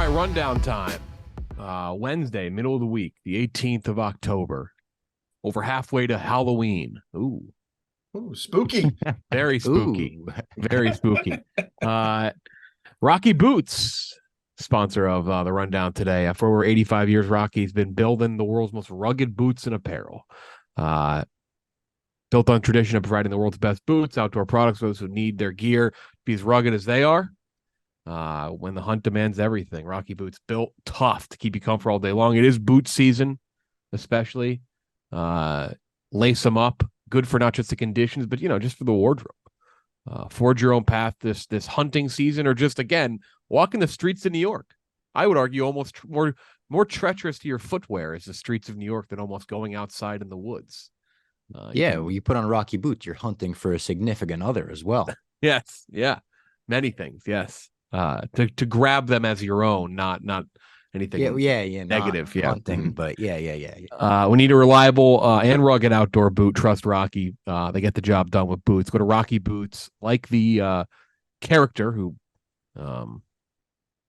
right, rundown time. Wednesday, middle of the week, the 18th of October. Over halfway to Halloween. Ooh, Spooky. very spooky. Ooh. Very spooky. Rocky Boots, sponsor of the rundown today. For over 85 years, Rocky's been building the world's most rugged boots and apparel. Built on tradition of providing the world's best boots, outdoor products for those who need their gear to be as rugged as they are. When the hunt demands everything, Rocky Boots built tough to keep you comfortable all day long. It is boot season, especially. Lace them up. Good for not just the conditions, but just for the wardrobe. Forge your own path this hunting season, or just again walking the streets of New York. I would argue almost more treacherous to your footwear is the streets of New York than almost going outside in the woods. When you put on Rocky Boots, you're hunting for a significant other as well. Yes, yeah, many things. Yes, to grab them as your own, not anything. Negative. Not hunting, but yeah. We need a reliable and rugged outdoor boot. Trust Rocky. They get the job done with boots. Go to Rocky Boots, like the character who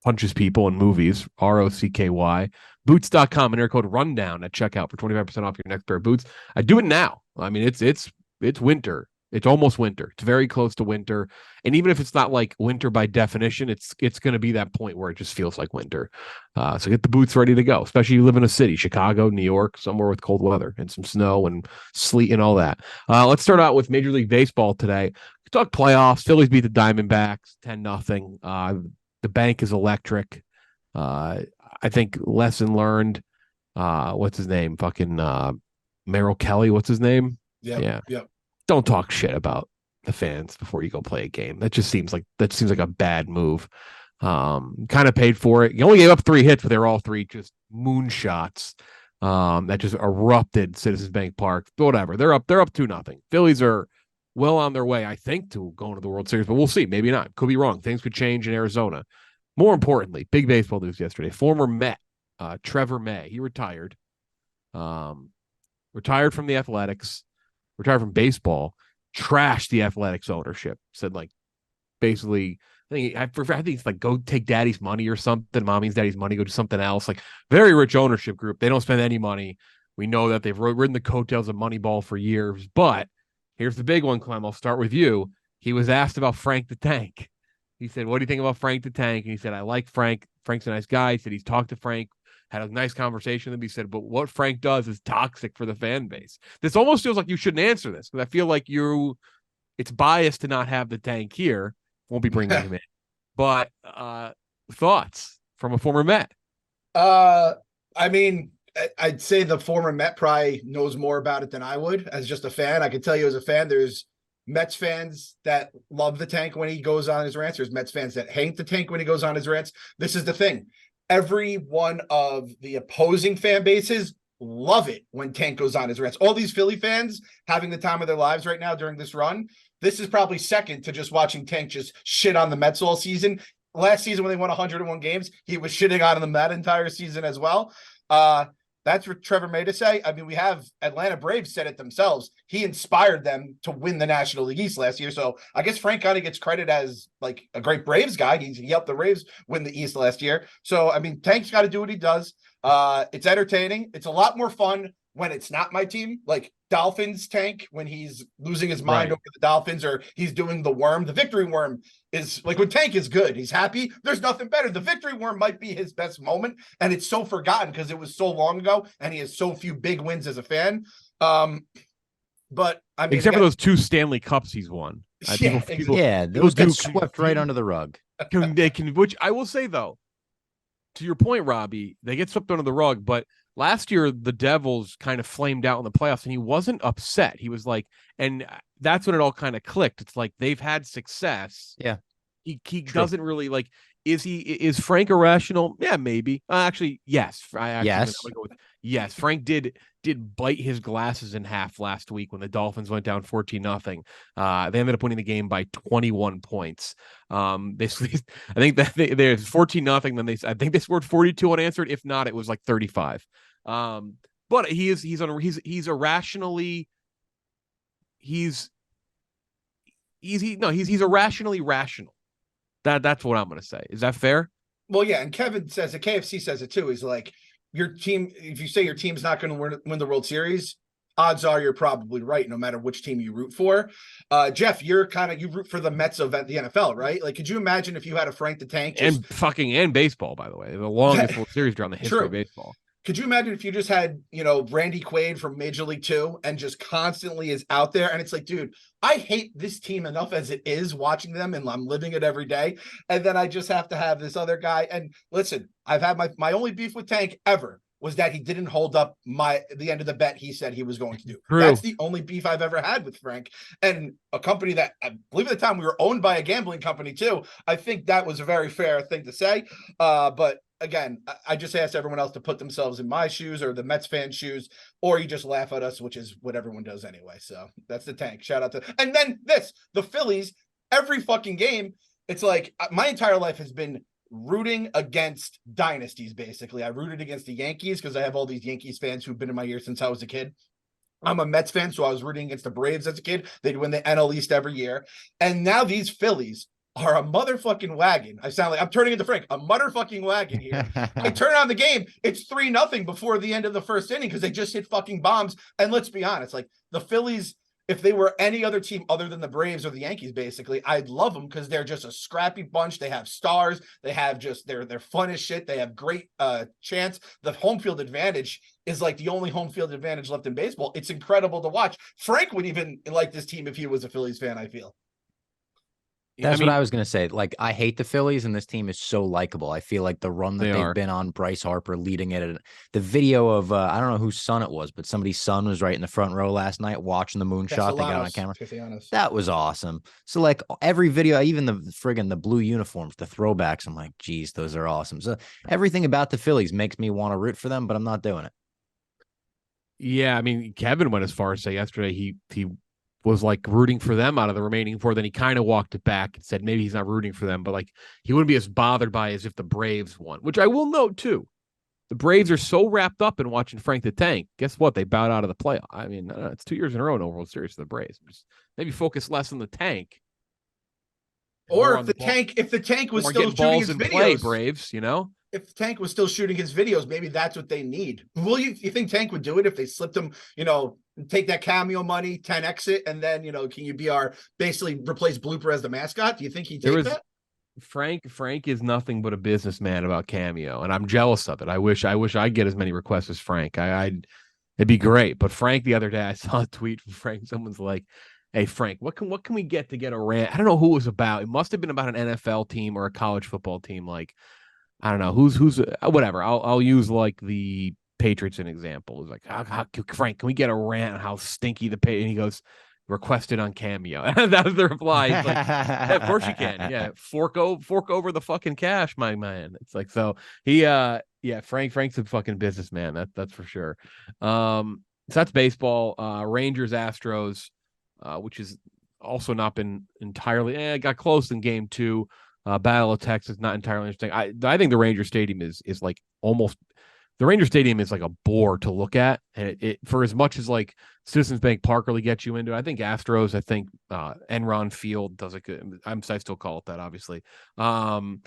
punches people in movies. ROCKY. Boots.com and enter code rundown at checkout for 25% off your next pair of boots. I do it now. I mean, it's winter. It's almost winter. It's very close to winter. And even if it's not like winter by definition, it's going to be that point where it just feels like winter. So get the boots ready to go, especially if you live in a city, Chicago, New York, somewhere with cold weather and some snow and sleet and all that. Let's start out with Major League Baseball today. We talk playoffs. Phillies beat the Diamondbacks 10-0. The bank is electric. I think lesson learned. What's his name? Fucking Merrill Kelly. What's his name? Yeah. Don't talk shit about the fans before you go play a game. That seems like a bad move. Kind of paid for it. You only gave up 3 hits, but they were all 3 just moonshots that just erupted Citizens Bank Park. Whatever. They're up 2-0. Phillies are well on their way, I think, to going to the World Series, but we'll see. Maybe not. Could be wrong. Things could change in Arizona. More importantly, big baseball news yesterday. Former Met, Trevor May, he retired. Retired from the Athletics. Retired from baseball, trashed the Athletics ownership. Said basically, I think it's like go take daddy's money or something. Mommy's daddy's money, go do something else. Like very rich ownership group. They don't spend any money. We know that they've ridden the coattails of Moneyball for years. But here's the big one, Clem. I'll start with you. He was asked about Frank the Tank. He said, "What do you think about Frank the Tank?" And he said, "I like Frank. Frank's a nice guy." He said he's talked to Frank. Had a nice conversation with him. He said, but what Frank does is toxic for the fan base. This almost feels like you shouldn't answer this because I feel like it's biased to not have the Tank here. Won't be bringing him in. But thoughts from a former Met? I mean, I'd say the former Met probably knows more about it than I would as just a fan. I can tell you as a fan, there's Mets fans that love the Tank when he goes on his rants. There's Mets fans that hate the Tank when he goes on his rants. This is the thing. Every one of the opposing fan bases love it when Tank goes on his rants. All these Philly fans having the time of their lives right now during this run. This is probably second to just watching Tank just shit on the Mets all season. Last season when they won 101 games, he was shitting on them that entire season as well. That's what Trevor May to say. I mean, we have Atlanta Braves said it themselves. He inspired them to win the National League East last year. So I guess Frank kind of gets credit as like a great Braves guy. He helped the Braves win the East last year. So, I mean, Tank's got to do what he does. It's entertaining. It's a lot more fun when it's not my team, like Dolphins Tank, when he's losing his mind over the Dolphins or he's doing the worm. The victory worm is like when Tank is good, he's happy. There's nothing better. The victory worm might be his best moment, and it's so forgotten because it was so long ago and he has so few big wins as a fan. But I mean, except for those 2 Stanley Cups he's won. Those get swept right under the rug. Which I will say though, to your point, Robbie, they get swept under the rug, but last year, the Devils kind of flamed out in the playoffs, and he wasn't upset. He was like, and that's when it all kind of clicked. It's like they've had success. Yeah. He doesn't really like, is Frank irrational? Yeah, maybe. Actually, yes. Yes. Frank did bite his glasses in half last week when the Dolphins went down 14-0. They ended up winning the game by 21 points. Basically, I think that there's 14-0. Then I think they scored 42 unanswered. If not, it was like 35. But he's irrationally irrationally rational. That's what I'm going to say. Is that fair? Well, yeah, and Kevin says it, KFC says it too. He's like, your team, if you say your team's not going to win the World Series, odds are you're probably right, no matter which team you root for. Jeff, you root for the Mets of the NFL, right? Like, could you imagine if you had a Frank the Tank and baseball, by the way, the longest World Series draw in the history of baseball. Could you imagine if you just had, Randy Quaid from Major League Two and just constantly is out there? And it's like, dude, I hate this team enough as it is watching them and I'm living it every day. And then I just have to have this other guy. And listen, I've had my only beef with Tank ever was that he didn't hold up the end of the bet he said he was going to do. True. That's the only beef I've ever had with Frank. And a company that I believe at the time we were owned by a gambling company too. I think that was a very fair thing to say. But again, I just asked everyone else to put themselves in my shoes or the Mets fan shoes, or you just laugh at us, which is what everyone does anyway. So that's the Tank. Shout out to, and then the Phillies, every fucking game. It's like my entire life has been rooting against dynasties. Basically, I rooted against the Yankees because I have all these Yankees fans who've been in my ear since I was a kid. I'm a Mets fan, so I was rooting against the Braves as a kid. They'd win the NL East every year. And now these Phillies are a motherfucking wagon. I sound like I'm turning into Frank, a motherfucking wagon here. I turn on the game, it's 3-0 before the end of the first inning because they just hit fucking bombs. And let's be honest, like the Phillies, if they were any other team other than the Braves or the Yankees, basically, I'd love them because they're just a scrappy bunch. They have stars. They have just they're fun as shit. They have great chance. The home field advantage is like the only home field advantage left in baseball. It's incredible to watch. Frank would even like this team if he was a Phillies fan, I feel. That's what I was going to say. Like, I hate the Phillies, and this team is so likable. I feel like the run that they've been on, Bryce Harper leading it. And the video of, I don't know whose son it was, but somebody's son was right in the front row last night watching the moonshot they got on camera. That was awesome. So, like, every video, even the blue uniforms, the throwbacks, I'm like, geez, those are awesome. So, everything about the Phillies makes me want to root for them, but I'm not doing it. Yeah, I mean, Kevin went as far as say yesterday he was like rooting for them out of the remaining four. Then he kind of walked it back and said maybe he's not rooting for them, but like he wouldn't be as bothered by as if the Braves won, which I will note too. The Braves are so wrapped up in watching Frank the Tank. Guess what? They bowed out of the playoff. I mean, it's 2 years in a row no World Series for the Braves. Just maybe focus less on the Tank. Or if the tank was still shooting his videos, play, Braves, if Tank was still shooting his videos, maybe that's what they need. Will you think Tank would do it if they slipped him, take that cameo money, 10x it, and then, can you be basically replace Blooper as the mascot? Do you think he'd take that? Frank is nothing but a businessman about cameo, and I'm jealous of it. I wish I'd get as many requests as Frank. It'd be great. But Frank, the other day I saw a tweet from Frank. Someone's like, "Hey Frank, what can we get to get a rant?" I don't know who it was about. It must have been about an NFL team or a college football team. Like, I don't know who's whatever. I'll use like the Patriots an example. It's like, Frank, can we get a rant on how stinky the pay? And he goes, requested on Cameo. That was the reply. He's like, yeah, of course you can. Yeah, fork over the fucking cash, my man. It's like, so he Frank's a fucking businessman. That's for sure. So that's baseball. Rangers Astros, which is also not been entirely got close in game 2. Battle of Texas, not entirely interesting. I think the Ranger Stadium is like almost the Ranger Stadium is like a bore to look at, and it for as much as like Citizens Bank Park really gets you into it. I think Astros, Enron Field does a good. I still call it that, obviously. I've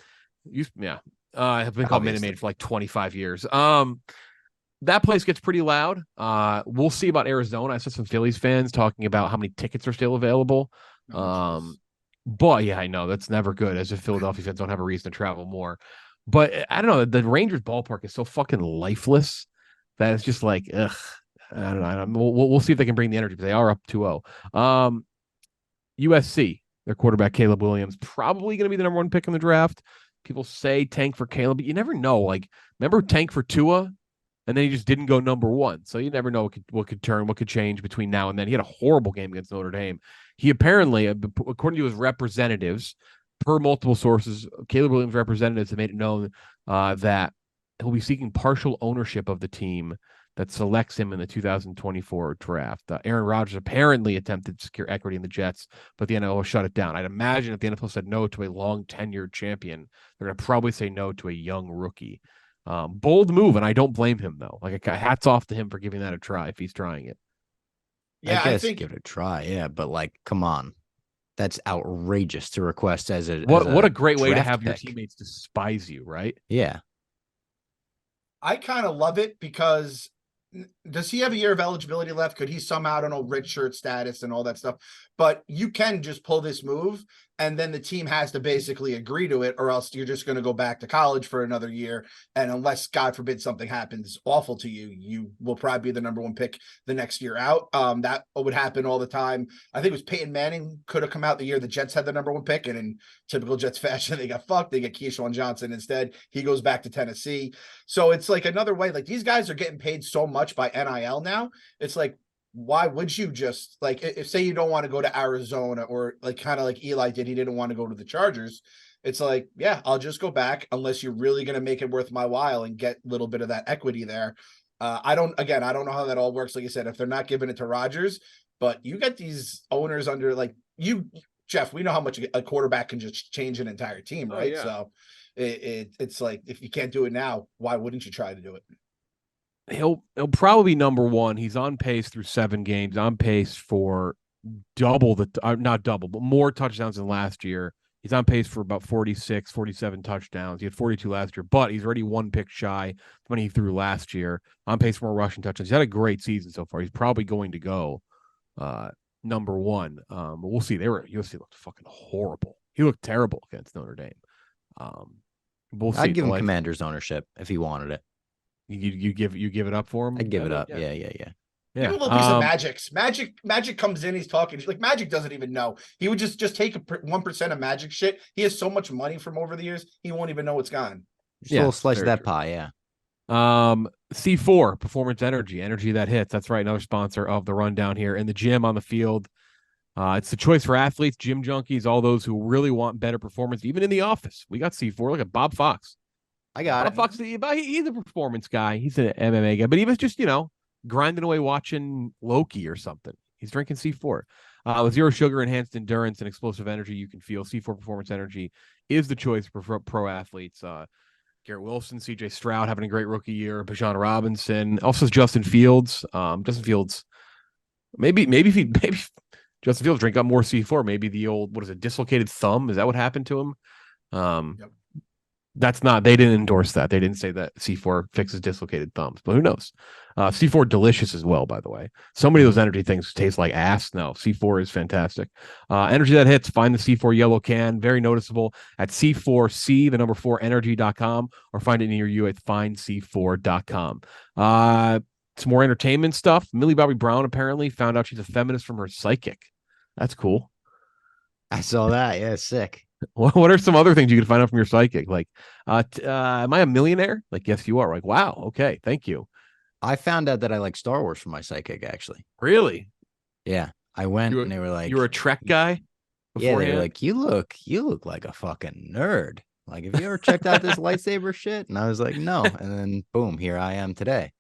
been called Minute Maid for like 25 years. That place gets pretty loud. We'll see about Arizona. I saw some Phillies fans talking about how many tickets are still available. But yeah, I know that's never good, as if Philadelphia fans don't have a reason to travel more. But I don't know. The Rangers ballpark is so fucking lifeless that it's just like, ugh. I don't know. We'll see if they can bring the energy, but they are up 2-0. USC, their quarterback Caleb Williams, probably going to be the number 1 pick in the draft. People say tank for Caleb, but you never know. Like, remember tank for Tua? And then he just didn't go number 1. So you never know what could change between now and then. He had a horrible game against Notre Dame. He apparently, according to his representatives, per multiple sources, Caleb Williams' representatives have made it known that he'll be seeking partial ownership of the team that selects him in the 2024 draft. Aaron Rodgers apparently attempted to secure equity in the Jets, but the NFL shut it down. I'd imagine if the NFL said no to a long-tenured champion, they're going to probably say no to a young rookie. Bold move, and I don't blame him, though. Like, hats off to him for giving that a try if he's trying it. Yeah, I think give it a try. Yeah, but like, come on. That's outrageous to request as a what a great way to have pick. your teammates despise you, right? Yeah. I kind of love it because does he have a year of eligibility left? Could he somehow, I don't know, red shirt status and all that stuff? But you can just pull this move, and then the team has to basically agree to it, or else you're just going to go back to college for another year. And unless, God forbid, something happens awful to you, you will probably be the number one pick the next year out. That would happen all the time. I think it was Peyton Manning could have come out the year the Jets had the number one pick, and in typical Jets fashion, they got fucked. They get Keyshawn Johnson instead. He goes back to Tennessee. So it's like another way. Like, these guys are getting paid so much by NIL now. It's like, why would you just, like, if say you don't want to go to Arizona, or like kind of like Eli did, he didn't want to go to the Chargers. It's like, yeah, I'll just go back unless you're really going to make it worth my while and get a little bit of that equity there. I don't know how that all works. Like I said, if they're not giving it to Rodgers, but you get these owners under, like you, Jeff, we know how much a quarterback can just change an entire team, right? Yeah. So it's like, if you can't do it now, why wouldn't you try to do it? He'll probably be number one. He's on pace through 7 games, on pace for double not double, but more touchdowns than last year. He's on pace for about 46, 47 touchdowns. He had 42 last year, but he's already 1 pick shy when he threw last year. On pace for more rushing touchdowns. He's had a great season so far. He's probably going to go number one. But we'll see. USC looked fucking horrible. He looked terrible against Notre Dame. We'll see. I'd give him Commander's ownership if he wanted it. You give it up for him? I'd give it up. Yeah. Give a little piece of Magic comes in, he's talking like Magic doesn't even know. He would just take 1% of Magic shit. He has so much money from over the years, he won't even know it's gone. Just a little slice of that pie, yeah. C4 Performance Energy that hits. That's right, another sponsor of the rundown here in the gym, on the field. It's the choice for athletes, gym junkies, all those who really want better performance, even in the office. We got C4. Look at Bob Fox. I got Bob Fox, he's a performance guy. He's an MMA guy, but he was just, grinding away watching Loki or something. He's drinking C4. With zero sugar, enhanced endurance, and explosive energy you can feel, C4 Performance Energy is the choice for pro athletes. Garrett Wilson, CJ Stroud having a great rookie year. Bijan Robinson, also Justin Fields. Justin Fields, maybe Justin Fields drink up more C4. Maybe the old, dislocated thumb? Is that what happened to him? Yep. They didn't endorse that. They didn't say that C4 fixes dislocated thumbs, but who knows? C4 delicious as well, by the way. So many of those energy things taste like ass. No, C4 is fantastic. Energy that hits, find the C4 yellow can, very noticeable, at C4C, the number 4 energy.com, or find it near you at findc4.com. Some more entertainment stuff. Millie Bobby Brown apparently found out she's a feminist from her psychic. That's cool. I saw that. Yeah, sick. What are some other things you can find out from your psychic? Like, am I a millionaire? Like, yes, you are. Like, wow. Okay. Thank you. I found out that I like Star Wars from my psychic, actually. Really? Yeah. I went and they were like, you're a Trek guy? Yeah. They were like, you look like a fucking nerd. Like, have you ever checked out this lightsaber shit? And I was like, no. And then boom, here I am today.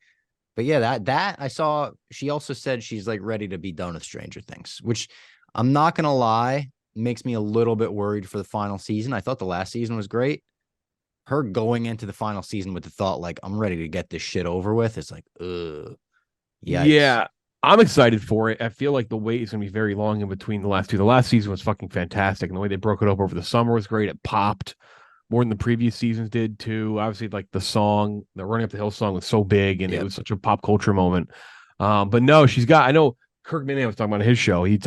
But yeah, that I saw. She also said she's like ready to be done with Stranger Things, which I'm not going to lie, makes me a little bit worried for the final season. I thought the last season was great. Her going into the final season with the thought, like, I'm ready to get this shit over with. It's like, yikes. Yeah, I'm excited for it. I feel like the wait is going to be very long in between the last two. The last season was fucking fantastic. And the way they broke it up over the summer was great. It popped more than the previous seasons did too. Obviously, like the song, the Running Up the Hill song was so big and it was such a pop culture moment. But no, I know Kirk Minnick was talking about his show. It's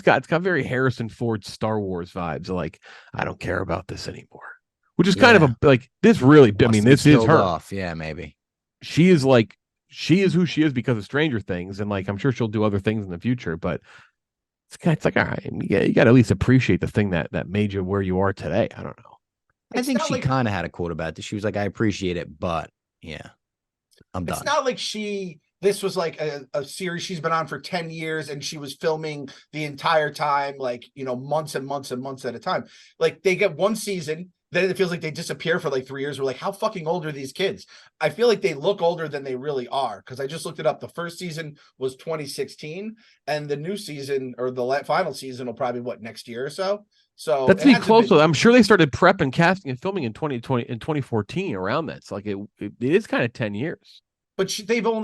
got very Harrison Ford Star Wars vibes. Like, I don't care about this anymore, which is kind of this really. I mean, this is her. Off. Yeah, maybe she is who she is because of Stranger Things, and like I'm sure she'll do other things in the future. But it's like, all right, you got to at least appreciate the thing that made you where you are today. I don't know. I think she kind of had a quote about this. She was like, I appreciate it, but yeah, I'm done. It's not like this was like a series she's been on for 10 years and she was filming the entire time, like, months and months and months at a time. Like, they get one season, then it feels like they disappear for like 3 years. We're like, how fucking old are these kids? I feel like they look older than they really are, because I just looked it up. The first season was 2016 and the new season, or the final season, will probably next year or so. So that's pretty close. I'm sure they started prep and casting and filming in 2020 and 2014 around that. It's like it is kind of 10 years. but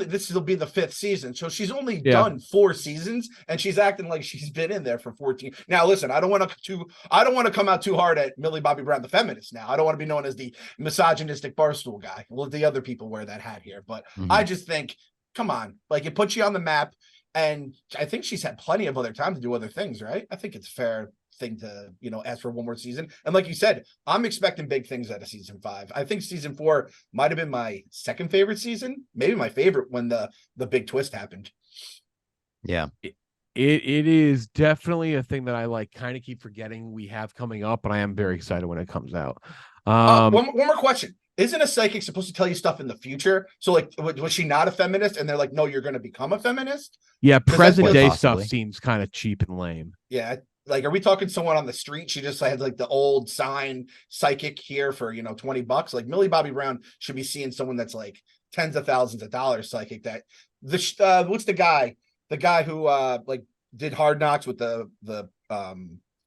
this will be the 5th season, so she's only done 4 seasons, and she's acting like she's been in there for 14. Now, listen, I don't want to come out too hard at Millie Bobby Brown, the feminist. Now, I don't want to be known as the misogynistic Barstool guy. Well, the other people wear that hat here, but I just think, come on, like, it puts you on the map, and I think she's had plenty of other time to do other things, right? I think it's fair thing to ask for one more season, and like you said, I'm expecting big things out of season 5. I think season 4 might have been my second favorite season, maybe my favorite, when the big twist happened. Yeah, it is definitely a thing that I like kind of keep forgetting we have coming up, but I am very excited when it comes out. One more question. Isn't a psychic supposed to tell you stuff in the future? So, like, was she not a feminist? And they're like, no, you're going to become a feminist? Yeah, present day stuff seems kind of cheap and lame. Yeah. Like, are we talking someone on the street? She just had like the old sign psychic here for, $20. Like, Millie Bobby Brown should be seeing someone that's like tens of thousands of dollars psychic. That what's the guy who like did Hard Knocks with the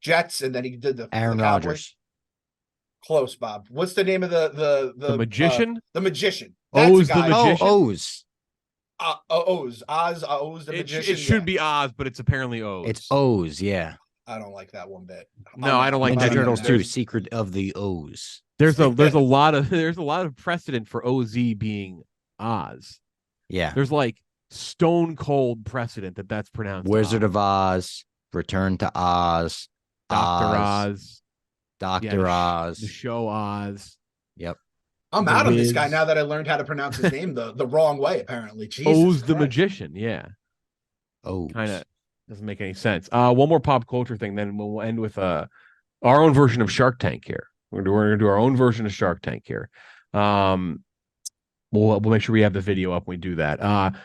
Jets, and then he did the Aaron Rodgers. Close, Bob. What's the name of the magician? The magician. Oz the magician. Oz. Oz the magician. It should be Oz, but it's apparently Oz. It's Oz, yeah. I don't like that one bit. No, I don't like Ninja Turtles 2, Secret of the Oz. There's a lot of precedent for OZ being Oz. Yeah. There's like stone cold precedent that's pronounced Wizard of Oz, Return to Oz, Dr. Oz, the show Oz. Yep. I'm out on this guy now that I learned how to pronounce his name the wrong way, apparently. Jesus Oz Christ. the magician, yeah. Oh, kind of doesn't make any sense. One more pop culture thing, then we'll end with our own version of Shark Tank here. We're gonna do our own version of Shark Tank here. We'll make sure we have the video up when we do that.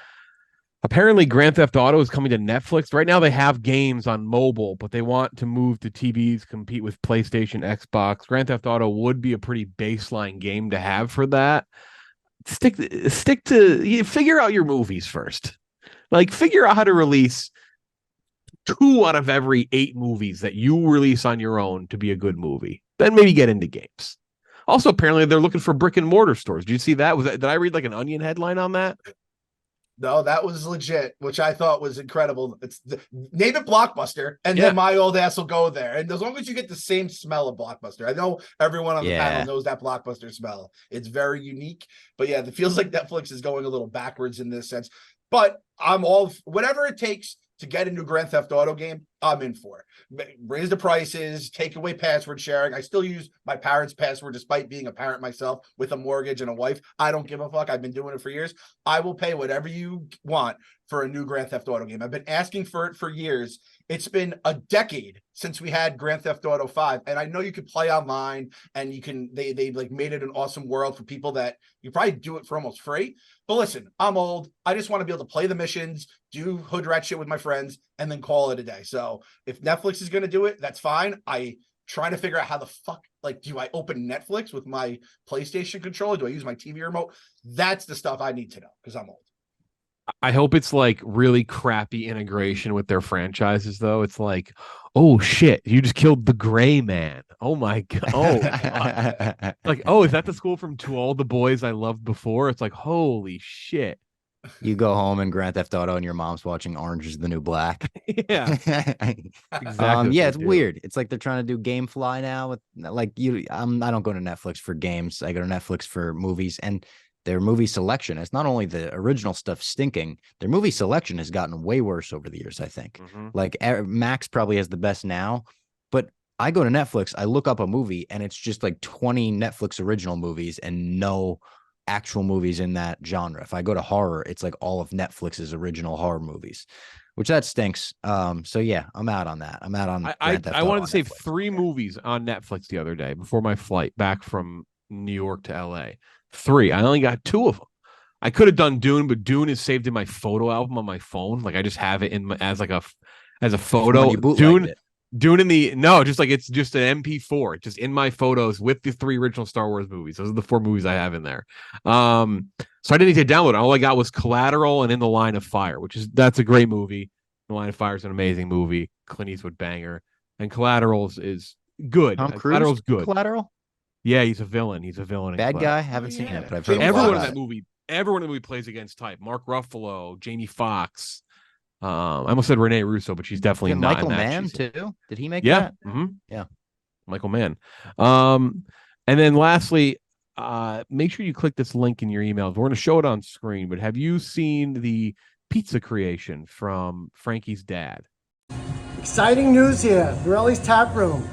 Apparently, Grand Theft Auto is coming to Netflix. Right now, they have games on mobile, but they want to move to TVs, compete with PlayStation, Xbox. Grand Theft Auto would be a pretty baseline game to have for that. Stick to figure out your movies first. Like, figure out how to release 2 out of every 8 movies that you release on your own to be a good movie. Then maybe get into games. Also, apparently, they're looking for brick and mortar stores. Did you see that? Did I read like an Onion headline on that? No, that was legit, which I thought was incredible. Name it Blockbuster, and then my old ass will go there. And as long as you get the same smell of Blockbuster, I know everyone on the panel knows that Blockbuster smell. It's very unique. But yeah, it feels like Netflix is going a little backwards in this sense. But I'm all whatever it takes to get a new Grand Theft Auto game, I'm in for it. Raise the prices, take away password sharing. I still use my parents' password despite being a parent myself with a mortgage and a wife. I don't give a fuck. I've been doing it for years. I will pay whatever you want for a new Grand Theft Auto game. I've been asking for it for years. It's been a decade since we had Grand Theft Auto 5. And I know you could play online and they like made it an awesome world for people that you probably do it for almost free. But listen, I'm old. I just want to be able to play the missions, do hood rat shit with my friends, and then call it a day. So if Netflix is going to do it, that's fine. I trying to figure out how the fuck, like, do I open Netflix with my PlayStation controller? Do I use my TV remote? That's the stuff I need to know because I'm old. I hope it's like really crappy integration with their franchises, though. It's like, oh shit, you just killed the Gray Man. Oh my god. Oh, god. Like, oh, is that the school from To All the Boys I Loved Before? It's like, holy shit. You go home in Grand Theft Auto and your mom's watching Orange is the New Black. Yeah. Exactly. Yeah, it's weird. It's like they're trying to do GameFly now with like I don't go to Netflix for games. I go to Netflix for movies, and their movie selection. It's not only the original stuff stinking, their movie selection has gotten way worse over the years, I think. Like Max probably has the best now, but I go to Netflix, I look up a movie, and it's just like 20 Netflix original movies and no actual movies in that genre. If I go to horror, it's like all of Netflix's original horror movies, which that stinks. So yeah, I'm out on that. I'm out on I wanted to save 3 movies on Netflix the other day before my flight back from New York to LA. 3. I only got 2 of them. I could have done Dune, but Dune is saved in my photo album on my phone. Like I just have it in as a photo. Dune in the just like it's just an MP4. It's just in my photos with the 3 original Star Wars movies. Those are the 4 movies I have in there. So I didn't need to download it. All I got was Collateral and In the Line of Fire, that's a great movie. In the Line of Fire is an amazing movie. Clint Eastwood banger, and Collateral is good. Collateral's good. Collateral. Yeah, he's a villain. He's a villain. Bad guy. Haven't seen it, but I've heard everyone in that movie everyone in the movie plays against type. Mark Ruffalo, Jamie Foxx. I almost said Renee Russo, but she's definitely not Michael in that. Mann too. Did he make yeah. that? Mm-hmm. Yeah. Michael Mann. And then lastly, make sure you click this link in your emails. We're going to show it on screen, but have you seen the pizza creation from Frankie's dad? Exciting news here, Borrelli's Tap Room.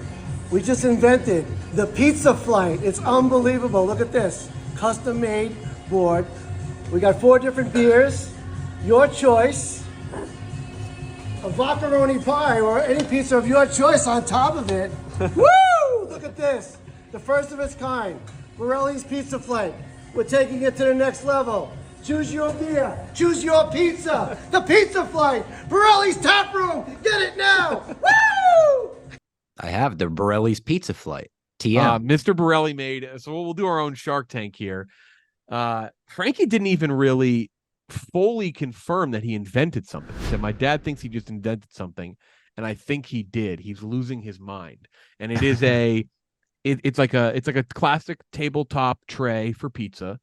We just invented the pizza flight. It's unbelievable. Look at this, custom-made board. We got 4 different beers, your choice, a vodka-roni pie or any pizza of your choice on top of it. Woo! Look at this, the first of its kind, Borrelli's Pizza Flight. We're taking it to the next level. Choose your beer, choose your pizza, the Pizza Flight, Borrelli's Tap Room, get it now, woo! I have the Borrelli's Pizza Flight, TM. Mr. Borrelli made, so we'll do our own Shark Tank here. Frankie didn't even really fully confirm that he invented something. He said, my dad thinks he just invented something, and I think he did. He's losing his mind. And it is it's like a classic tabletop tray for pizza.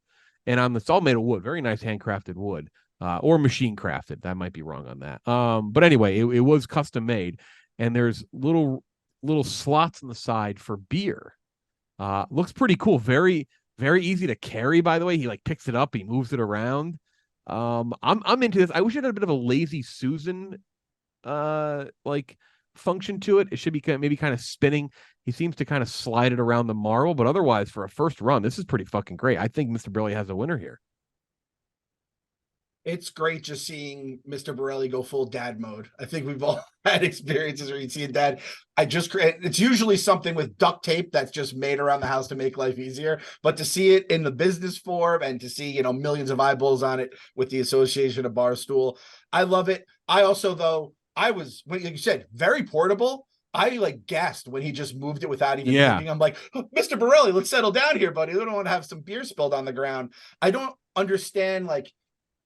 And it's all made of wood, very nice handcrafted wood, or machine crafted. I might be wrong on that. But anyway, it was custom made, and there's little slots on the side for beer. Looks pretty cool. Very, very easy to carry. By the way, he like picks it up, he moves it around. I'm into this. I wish it had a bit of a Lazy Susan, like function to it. It should be maybe kind of spinning. He seems to kind of slide it around the marble, but otherwise, for a first run, this is pretty fucking great. I think Mr. Borrelli has a winner here. It's great just seeing Mr. Borrelli go full dad mode. I think we've all had experiences where you see a dad. It's usually something with duct tape that's just made around the house to make life easier. But to see it in the business form and to see, millions of eyeballs on it with the association of Barstool, I love it. I also, though, like you said, very portable. I gasped when he just moved it without even thinking. I'm like, oh, Mr. Borrelli, let's settle down here, buddy. We don't want to have some beer spilled on the ground. I don't understand,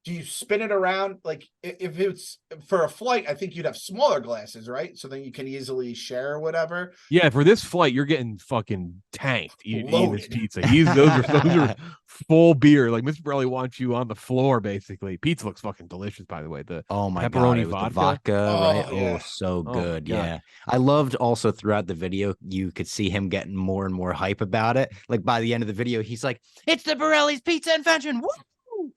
do you spin it around? If it's for a flight, I think you'd have smaller glasses, right? So then you can easily share or whatever. Yeah, for this flight, you're getting fucking tanked eating this pizza. those are full beer. Like Mr. Borrelli wants you on the floor, basically. Pizza looks fucking delicious, by the way. The pepperoni vodka, right? Yeah. Oh, so good. Yeah. I loved also throughout the video, you could see him getting more and more hype about it. Like by the end of the video, he's like, "It's the Borrelli's Pizza Invention." Woo!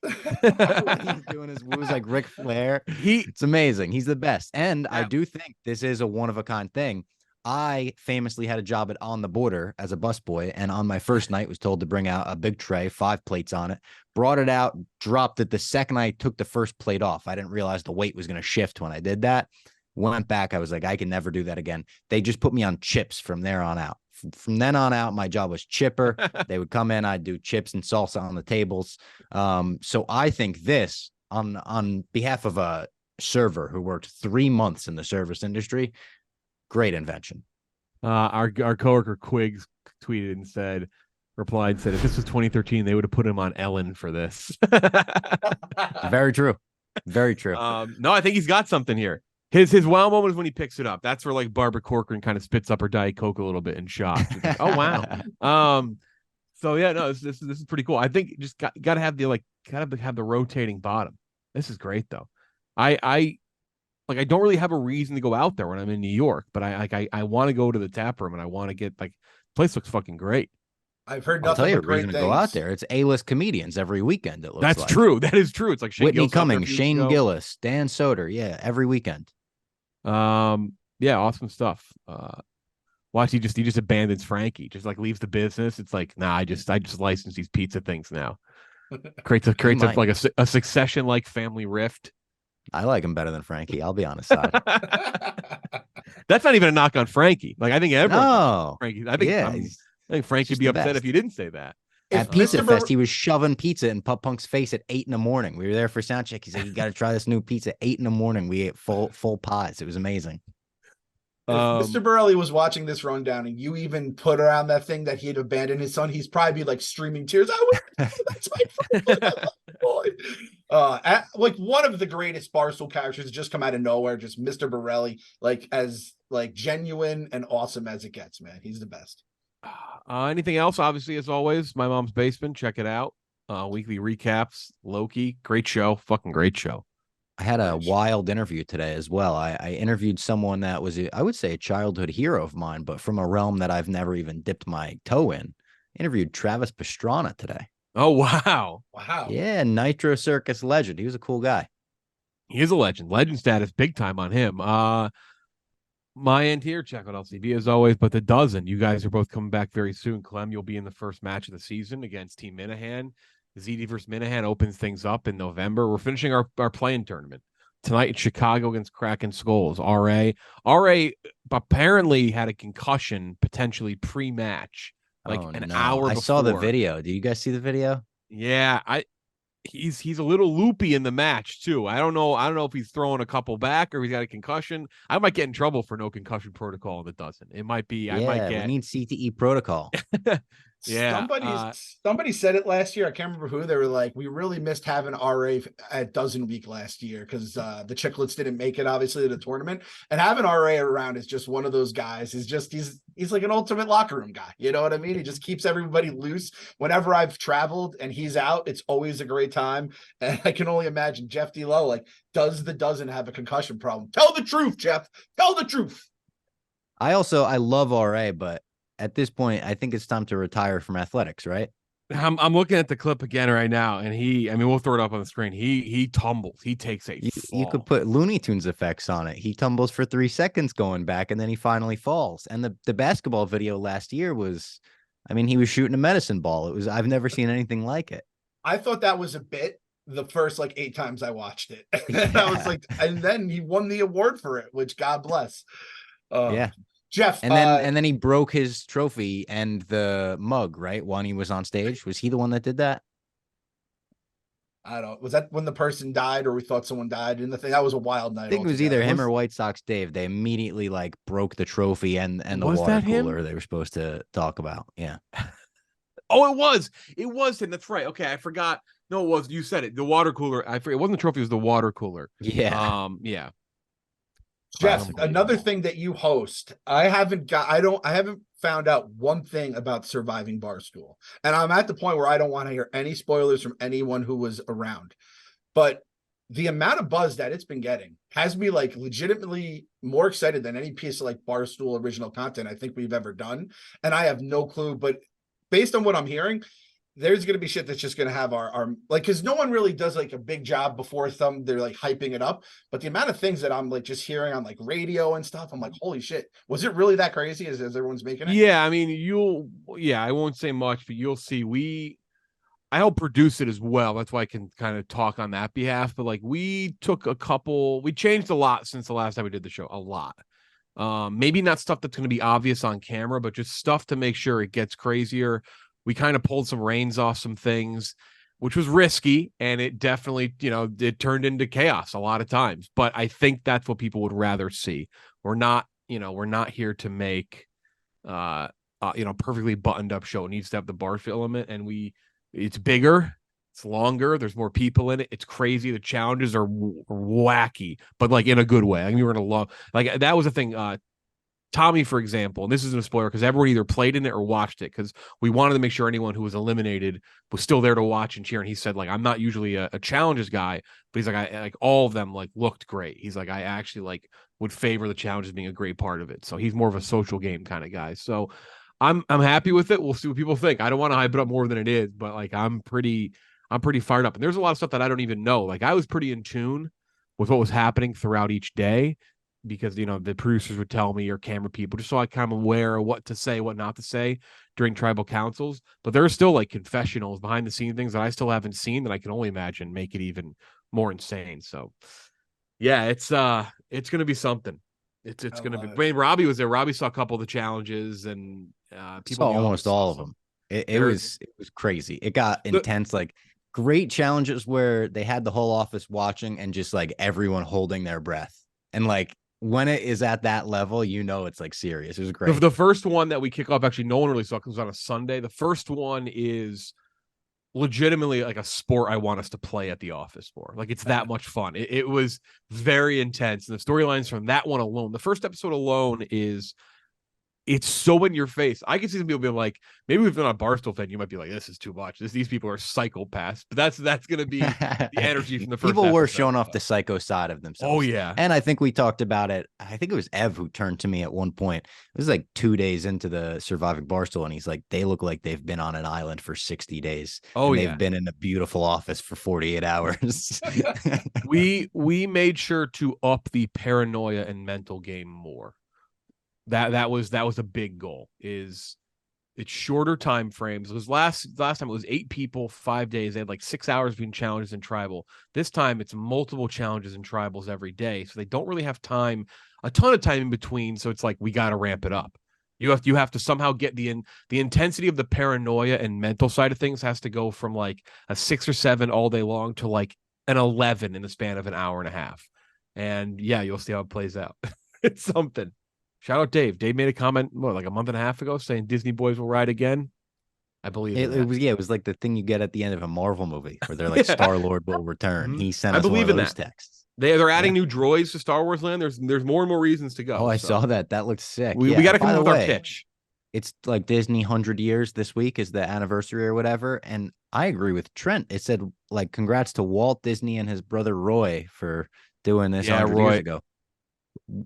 He's doing his moves like Ric Flair. It's amazing. He's the best. And I do think this is a one-of-a-kind thing. I famously had a job at On the Border as a busboy, and on my first night was told to bring out a big tray, 5 plates on it, brought it out, dropped it the second I took the first plate off. I didn't realize the weight was going to shift when I did that. Went back. I was like, I can never do that again. They just put me on chips from there on out. From then on out, my job was chipper. They would come in, I'd do chips and salsa on the tables. So I think this, on behalf of a server who worked 3 months in the service industry, great invention. Our coworker Quiggs replied and said, if this was 2013, they would have put him on Ellen for this. Very true. Very true. No, I think he's got something here. His wow moment is when he picks it up. That's where Barbara Corcoran kind of spits up her Diet Coke a little bit in shock. Like, oh wow. So yeah, no, this is pretty cool. I think just got to have the rotating bottom. This is great though. I don't really have a reason to go out there when I'm in New York, but I want to go to the tap room and I want to get place looks fucking great. I've heard I'll tell you a great reason things. to go out there. It's A-list comedians every weekend. It looks That's like. true. That is true. It's like Whitney Cummings, Shane Gillis, Dan Soder. Yeah, every weekend. Yeah, awesome stuff. Watch, he just abandons Frankie, just leaves the business. It's like, nah, I just license these pizza things now. creates a Succession like family rift. I like him better than Frankie. I'll be honest. Side. That's not even a knock on Frankie. I think everyone. No. Frankie. I think Frankie would be upset if you didn't say that. At Pizza Fest, he was shoving pizza in Pup Punk's face at 8 a.m. We were there for sound check. He said, "You got to try this new pizza." 8 a.m. We ate full pies. It was amazing. If Mr. Borrelli was watching this rundown and you even put around that thing that he had abandoned his son, he's probably be streaming tears. That's my boy. One of the greatest Barstool characters just come out of nowhere. Just Mr. Borrelli, as genuine and awesome as it gets, man. He's the best. Anything else? Obviously, as always, My Mom's Basement. Check it out. weekly recaps. Loki, great show, fucking great show. I had a wild interview today as well. I interviewed someone that was, I would say, a childhood hero of mine, but from a realm that I've never even dipped my toe in. Interviewed Travis Pastrana today. Oh, wow. Wow. Yeah, Nitro Circus legend. He was a cool guy. He is a legend. Legend status, big time on him. My end here, check out LCB as always, but the dozen. You guys are both coming back very soon. Clem, you'll be in the first match of the season against Team Minahan. ZD versus Minahan opens things up in November. We're finishing our playing tournament tonight in Chicago against Kraken Skulls. RA apparently had a concussion potentially pre-match, like an hour before. I saw the video. Did you guys see the video? Yeah, he's a little loopy in the match too. I don't know if he's throwing a couple back or he's got a concussion. I might get in trouble for no concussion protocol in the dozen. It might be. Yeah, I might get. We need CTE protocol. Yeah, somebody said it last year. I can't remember who. They were like, we really missed having RA at Dozen Week last year because the Chicklets didn't make it obviously to the tournament, and having RA around is just one of those guys. He's like an ultimate locker room guy. You know what I mean? He just keeps everybody loose. Whenever I've traveled and he's out, it's always a great time. And I can only imagine Jeff D-Low, like, does the Dozen have a concussion problem? Tell the truth, Jeff. Tell the truth. I love RA, but at this point, I think it's time to retire from athletics, right? I'm looking at the clip again right now, and we'll throw it up on the screen. He tumbles. He takes a fall. You could put Looney Tunes effects on it. He tumbles for 3 seconds going back, and then he finally falls. And the basketball video last year was, he was shooting a medicine ball. I've never seen anything like it. I thought that was a bit the first 8 times I watched it. Yeah. I was like, and then he won the award for it, which God bless. Yeah. Jeff, and then he broke his trophy and the mug, right? When he was on stage. Was he the one that did that? I don't. Was that when the person died, or we thought someone died in the thing? That was a wild night. I think it was either him or White Sox Dave. They immediately broke the trophy and the water cooler they were supposed to talk about. Yeah. Oh, it was him. That's right. Okay, I forgot. No, it was. You said it. The water cooler. I forget. It wasn't the trophy. It was the water cooler. Yeah. Yeah. Jeff, another thing that you host, I haven't found out one thing about surviving Barstool. And I'm at the point where I don't want to hear any spoilers from anyone who was around. But the amount of buzz that it's been getting has me legitimately more excited than any piece of Barstool original content I think we've ever done. And I have no clue, but based on what I'm hearing, there's going to be shit that's just going to have our because no one really does a big job before they're hyping it up. But the amount of things that I'm just hearing on radio and stuff, I'm like, holy shit, was it really that crazy as everyone's making it? Yeah. I won't say much, but you'll see. I help produce it as well. That's why I can kind of talk on that behalf. But we changed a lot since the last time we did the show, a lot. Maybe not stuff that's going to be obvious on camera, but just stuff to make sure it gets crazier. We kind of pulled some reins off some things, which was risky, and it definitely, it turned into chaos a lot of times. But I think that's what people would rather see. We're not here to make, perfectly buttoned up show. It needs to have the Barstool element, and it's bigger, it's longer, there's more people in it, it's crazy. The challenges are wacky, but in a good way. We're gonna love that was the thing. Tommy, for example, and this isn't a spoiler because everyone either played in it or watched it because we wanted to make sure anyone who was eliminated was still there to watch and cheer. And he said, I'm not usually a challenges guy, but he's I all of them looked great. He's I actually would favor the challenges being a great part of it. So he's more of a social game kind of guy. So I'm happy with it. We'll see what people think. I don't want to hype it up more than it is, but I'm pretty fired up. And there's a lot of stuff that I don't even know. I was pretty in tune with what was happening throughout each day, because the producers would tell me, or camera people, just so I kind of aware of what to say, what not to say during tribal councils. But there are still confessionals, behind the scene things that I still haven't seen that I can only imagine make it even more insane. So yeah, it's gonna be something. It's gonna be. Robbie was there. Robbie saw a couple of the challenges, and people saw almost all of them. It was crazy. It got intense. Great challenges where they had the whole office watching and just everyone holding their breath, and when it is at that level, it's serious. It was great. The first one that we kick off, actually, no one really saw because it was on a Sunday. The first one is legitimately a sport I want us to play at the office for. It's that much fun. It was very intense. And the storylines from that one alone, the first episode alone is it's so in your face. I can see some people being like, maybe if you're not a Barstool fan, you might be like, this is too much. These people are psychopaths. But that's going to be the energy from the first people were episode. showing off the psycho side of themselves. Oh, yeah. And I think we talked about it. I think it was Ev who turned to me at one point. It was like 2 days into the Surviving Barstool. And he's like, they look like they've been on an island for 60 days. Oh, and yeah. They've been in a beautiful office for 48 hours. we made sure to up the paranoia and mental game more. That was a big goal. It's shorter time frames. It was last time it was 8 people, 5 days. They had like 6 hours between challenges and tribal. This time it's multiple challenges and tribals every day, so they don't really have a ton of time in between. So it's like we got to ramp it up. You have to somehow get the intensity of the paranoia and mental side of things has to go from like a 6 or 7 all day long to like an 11 in the span of an hour and a half. And yeah, you'll see how it plays out. It's something. Shout out Dave. Dave made a comment like a month and a half ago saying Disney boys will ride again. I believe it was like the thing you get at the end of a Marvel movie where they're like Star-Lord will return. He sent us one of those texts. They're adding new droids to Star Wars Land. There's more and more reasons to go. Oh, I saw that. That looks sick. We got to come up with our pitch. It's like Disney 100 years this week is the anniversary or whatever. And I agree with Trent. It said like congrats to Walt Disney and his brother Roy for doing this 100 years ago.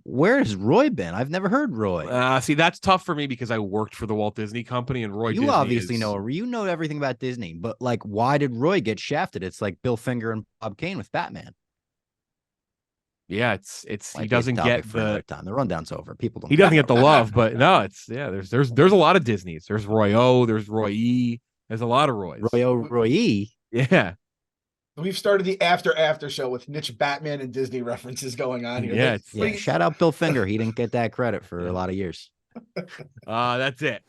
Where has Roy been? I've never heard Roy. See, that's tough for me because I worked for the Walt Disney Company, and Roy. You Disney obviously know everything about Disney, but like, why did Roy get shafted? It's like Bill Finger and Bob Kane with Batman. Yeah, it's like he doesn't get the time. The rundown's over. People don't. He doesn't get the love, but no, there's a lot of Disneys. There's Roy O. There's Roy E. There's a lot of Roys. Roy O. Roy E. Yeah. We've started the after show with niche Batman and Disney references going on here. Yeah, shout out Bill Finger. He didn't get that credit for a lot of years. That's it.